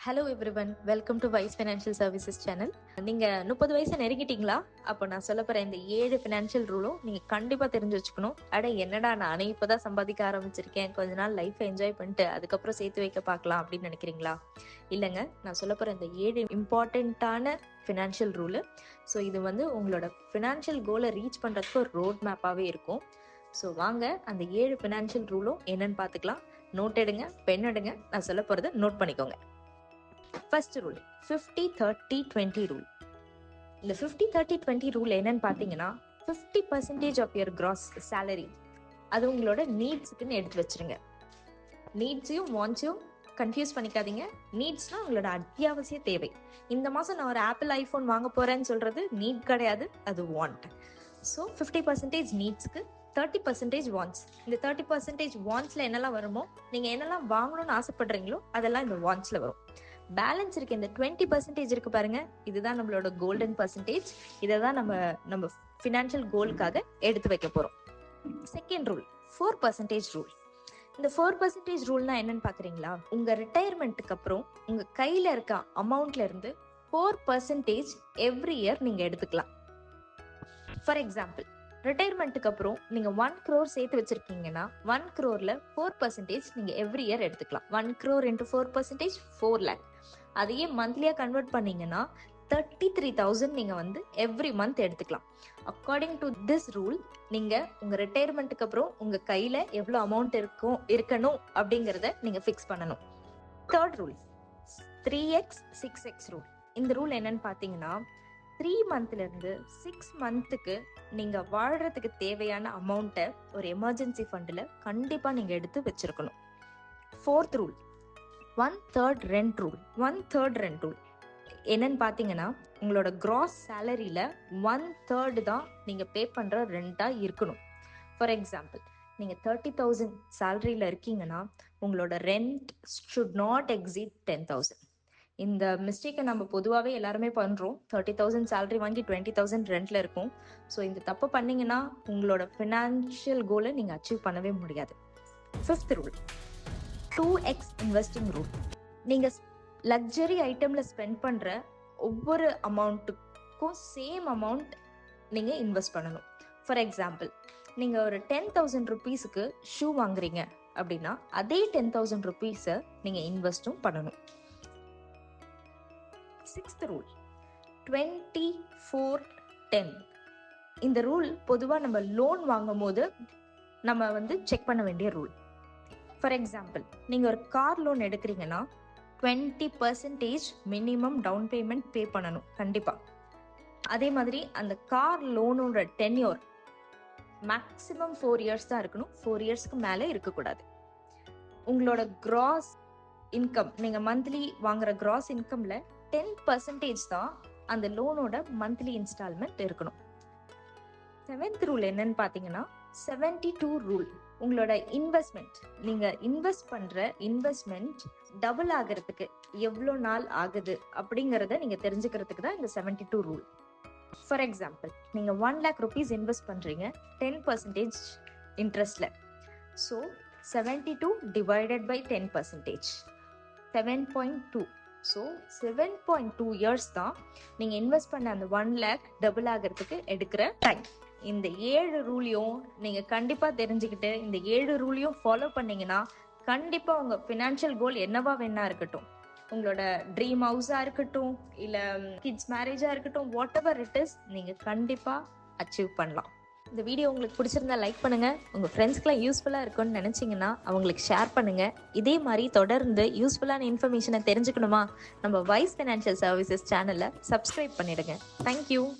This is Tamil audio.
Hello everyone, welcome to Wise financial services channel. நீங்க 30 வயசு நெருங்கிட்டீங்களா? அப்போ நான் சொல்ல போற இந்த 7 ஃபினான்ஷியல் ரூலும் நீங்க கண்டிப்பா தெரிஞ்சு வச்சுக்கணும். என்னடா நானே இப்பதான் சம்பாதிக்க ஆரம்பிச்சிருக்கேன், கொஞ்ச நாள் லைஃப் என்ஜாய் பண்ணிட்டு அதுக்கப்புறம் சேர்த்து வைக்க பார்க்கலாம் அப்படின்னு நினைக்கிறீங்களா? இல்லைங்க, நான் சொல்ல போற இந்த 7 இம்பார்ட்டண்ட்டான ஃபினான்ஷியல் ரூலு. ஸோ இது உங்களோட ஃபினான்ஷியல் கோலை ரீச் பண்றதுக்கு ஒரு ரோட் மேப்பாவே இருக்கும். ஸோ வாங்க அந்த 7 ஃபினான்ஷியல் ரூலும் என்னன்னு பார்த்துக்கலாம். நோட் எடுங்க, பென் எடுங்க, நான் சொல்ல போறதை நோட் பண்ணிக்கோங்க. First rule 50-30-20 rule. இந்த 50-30-20 ரூல் என்னன்னு பார்த்தீங்கன்னா, 50% ஆஃப் யுவர் கிராஸ் சேலரி அது உங்களோட நீட்ஸுக்குன்னு எடுத்து வச்சிருங்க. நீட்ஸையும் வாண்ட்ஸையும் கன்ஃபியூஸ் பண்ணிக்காதீங்க. நீட்ஸ்னா உங்களோட அத்தியாவசிய தேவை. இந்த மாதம் நான் ஒரு ஆப்பிள் ஐஃபோன் வாங்க போறேன்னு சொல்றது நீட் கிடையாது, அது வாண்ட். So 50% நீட்ஸுக்கு, 30% wants. இந்த 30% வாண்ட்ஸ்ல என்னெல்லாம் வருமோ, நீங்க என்னெல்லாம் வாங்கணும்னு ஆசைப்படுறீங்களோ அதெல்லாம் இந்த வாண்ட்ஸ்ல வரும். பேலன்ஸ் இருக்கு இந்த 20% இருக்கு பாருங்க, இதுதான் நம்மளோட கோல்டன் பர்சன்டேஜ். இதை தான் நம்ம ஃபினான்ஷியல் கோலுக்காக எடுத்து வைக்க போறோம். Second rule 4% rule. இந்த 4% ரூல்னா என்னன்னு பாக்குறீங்களா? உங்க ரிட்டையர்மெண்ட்டுக்கு அப்புறம் உங்க கையில இருக்க அமௌண்ட்ல இருந்து 4% எவ்ரி இயர் நீங்க எடுத்துக்கலாம். ஃபார் எக்ஸாம்பிள், ரிட்டையர்மெண்ட்டுக்கு அப்புறம் நீங்க 1 crore சேர்த்து வச்சிருக்கீங்கன்னா 1 crore 4% நீங்க எவ்ரி இயர் எடுத்துக்கலாம். 1 crore into 4% 4 lakh. அதையே மந்த்லியா கன்வெர்ட் பண்ணீங்கன்னா 33,000 நீங்க எவ்ரி மந்த் எடுத்துக்கலாம். அக்கார்டிங் டு திஸ் ரூல், நீங்க உங்க ரிட்டையர்மெண்ட்டுக்கு அப்புறம் உங்க கையில எவ்வளவு அமௌண்ட் இருக்கணும் அப்படிங்கறத நீங்க ஃபிக்ஸ் பண்ணணும். Third rule 3x 6x rule. இந்த ரூல் என்னன்னு பாத்தீங்கன்னா, 3 மந்த்ல இருந்து 6 மந்த்துக்கு நீங்க வாழ்றதுக்கு தேவையான அமௌண்ட்டை ஒரு எமர்ஜென்சி ஃபண்ட்ல கண்டிப்பா நீங்க எடுத்து வச்சிருக்கணும். Fourth rule 1/3 rent rule. 1/3 rent rule என்னன்னு பாத்தீங்கன்னா, உங்களோட கிராஸ் சேலரியில 1/3 தான் நீங்க பே பண்ற ரெண்டா இருக்கணும். ஃபார் எக்ஸாம்பிள், நீங்க 30,000 சேலரியில இருக்கீங்கன்னா உங்களோட ரெண்ட் ஷுட் நாட் எக்ஸீட் 10,000. இந்த மிஸ்டேக்கை நம்ம பொதுவாகவே எல்லாருமே பண்ணுறோம். 30,000 சேலரி வாங்கி 20,000 ரெண்ட்ல இருக்கும். ஸோ இந்த தப்பு பண்ணீங்கன்னா உங்களோட ஃபினான்ஷியல் கோலை நீங்கள் அச்சீவ் பண்ணவே முடியாது. Fifth rule 2x investing rule. நீங்கள் லக்ஸரி ஐட்டமில் ஸ்பெண்ட் பண்ணுற ஒவ்வொரு அமௌண்ட்டுக்கும் சேம் அமௌண்ட் நீங்கள் இன்வெஸ்ட் பண்ணணும். ஃபார் எக்ஸாம்பிள், நீங்கள் ஒரு 10,000 ருபீஸுக்கு ஷூ வாங்குறீங்க அப்படின்னா அதே 10,000 ருபீஸை நீங்கள் இன்வெஸ்டும் பண்ணணும். Sixth rule 24-10. இந்த ரூல் பொதுவாக நம்ம லோன் வாங்கும் போது நம்ம செக் பண்ண வேண்டிய ரூல். ஃபார் எக்ஸாம்பிள், நீங்கள் ஒரு கார் லோன் எடுக்கிறீங்கன்னா 20% மினிமம் டவுன் பேமெண்ட் பே பண்ணணும் கண்டிப்பாக. அதே மாதிரி அந்த கார் லோனோட டென்யூர் மேக்ஸிமம் 4 years தான் இருக்கணும். 4 yearsக்கு மேலே இருக்கக்கூடாது. உங்களோட கிராஸ் இன்கம், நீங்கள் மந்த்லி வாங்குற கிராஸ் இன்கம்ல 10% தான் அந்த லோனோட மந்த்லி இன்ஸ்டால்மெண்ட் இருக்கணும். செவன்த் ரூல் என்னன்னு பாத்தீங்கன்னா 72 ரூல். உங்களோட இன்வெஸ்ட்மெண்ட், நீங்க இன்வெஸ்ட் பண்ற இன்வெஸ்ட்மெண்ட் டபுள் ஆகிறதுக்கு எவ்வளோ நாள் ஆகுது அப்படிங்கறத நீங்க தெரிஞ்சுக்கிறதுக்கு தான் இந்த 72 ரூல். ஃபார் எக்ஸாம்பிள், நீங்க 1 lakh rupees இன்வெஸ்ட் பண்றீங்க 10% இன்ட்ரெஸ்ட்ல. So 72 divided by 10% 7.2. So 7.2 years தான் நீங்கள் இன்வெஸ்ட் பண்ண அந்த 1 lakh டபுள் ஆகிறதுக்கு எடுக்கிற டைம். இந்த 7 ரூலையும் நீங்கள் கண்டிப்பாக தெரிஞ்சுக்கிட்டு இந்த 7 ரூலையும் ஃபாலோ பண்ணீங்கன்னா கண்டிப்பாக உங்கள் ஃபினான்ஷியல் கோல் என்னவா வேணா இருக்கட்டும், உங்களோட ட்ரீம் ஹவுஸாக இருக்கட்டும், இல்லை கிட்ஸ் மேரேஜாக இருக்கட்டும், வாட் எவர் இட் இஸ், நீங்கள் கண்டிப்பாக அச்சீவ் பண்ணலாம். இந்த வீடியோ உங்களுக்கு பிடிச்சிருந்தா லைக் பண்ணுங்க. உங்க ஃப்ரெண்ட்ஸ்க்குலாம் யூஸ்ஃபுல்லா இருக்கும்னு நினைச்சீங்கன்னா அவங்களுக்கு ஷேர் பண்ணுங்க. இதே மாதிரி தொடர்ந்து யூஸ்ஃபுல்லான இன்ஃபர்மேஷனை தெரிஞ்சுக்கணுமா? நம்ம வைஸ் ஃபைனான்ஷியல் சர்வீசஸ் சேனலை சப்ஸ்கிரைப் பண்ணிடுங்க. தேங்க்யூ.